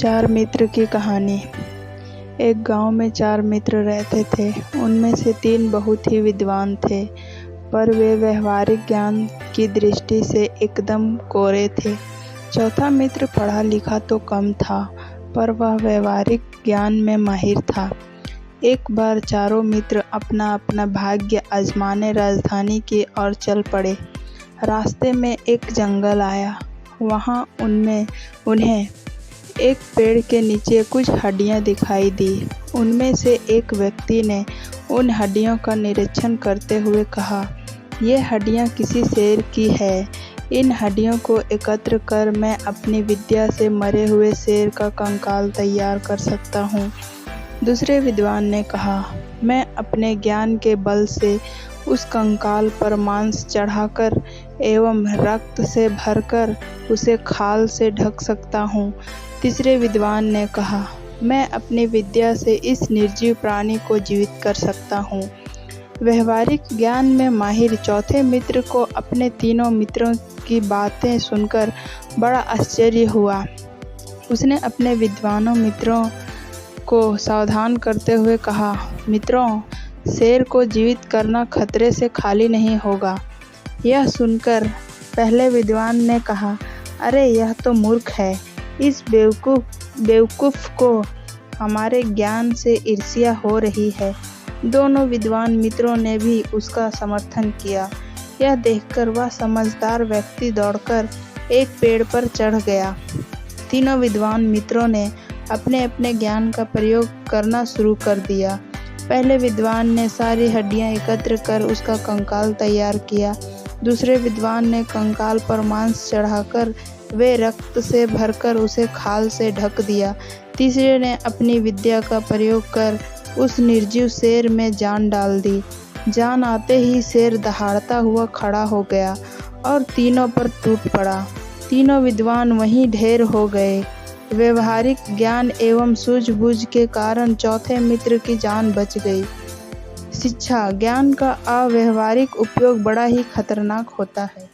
चार मित्र की कहानी। एक गांव में चार मित्र रहते थे। उनमें से तीन बहुत ही विद्वान थे, पर वे व्यवहारिक ज्ञान की दृष्टि से एकदम कोरे थे। चौथा मित्र पढ़ा लिखा तो कम था, पर वह व्यवहारिक ज्ञान में माहिर था। एक बार चारों मित्र अपना अपना भाग्य आजमाने राजधानी की ओर चल पड़े। रास्ते में एक जंगल आया। वहां उन्हें एक पेड़ के नीचे कुछ हड्डियां दिखाई दी। उनमें से एक व्यक्ति ने उन हड्डियों का निरीक्षण करते हुए कहा, ये हड्डियां किसी शेर की है। इन हड्डियों को एकत्र कर मैं अपनी विद्या से मरे हुए शेर का कंकाल तैयार कर सकता हूँ। दूसरे विद्वान ने कहा, मैं अपने ज्ञान के बल से उस कंकाल पर मांस चढ़ाकर एवं रक्त से भरकर उसे खाल से ढक सकता हूँ। तीसरे विद्वान ने कहा, मैं अपनी विद्या से इस निर्जीव प्राणी को जीवित कर सकता हूँ। व्यवहारिक ज्ञान में माहिर चौथे मित्र को अपने तीनों मित्रों की बातें सुनकर बड़ा आश्चर्य हुआ। उसने अपने विद्वानों मित्रों को सावधान करते हुए कहा, मित्रों, शेर को जीवित करना खतरे से खाली नहीं होगा। यह सुनकर पहले विद्वान ने कहा, अरे यह तो मूर्ख है। इस बेवकूफ़ को हमारे ज्ञान से ईर्ष्या हो रही है। दोनों विद्वान मित्रों ने भी उसका समर्थन किया। यह देखकर वह समझदार व्यक्ति दौड़कर एक पेड़ पर चढ़ गया। तीनों विद्वान मित्रों ने अपने अपने ज्ञान का प्रयोग करना शुरू कर दिया। पहले विद्वान ने सारी हड्डियां एकत्र कर उसका कंकाल तैयार किया। दूसरे विद्वान ने कंकाल पर मांस चढ़ाकर वे रक्त से भरकर उसे खाल से ढक दिया। तीसरे ने अपनी विद्या का प्रयोग कर उस निर्जीव शेर में जान डाल दी। जान आते ही शेर दहाड़ता हुआ खड़ा हो गया और तीनों पर टूट पड़ा। तीनों विद्वान वहीं ढेर हो गए। व्यवहारिक ज्ञान एवं सूझबूझ के कारण चौथे मित्र की जान बच गई। शिक्षा: ज्ञान का अव्यावहारिक उपयोग बड़ा ही खतरनाक होता है।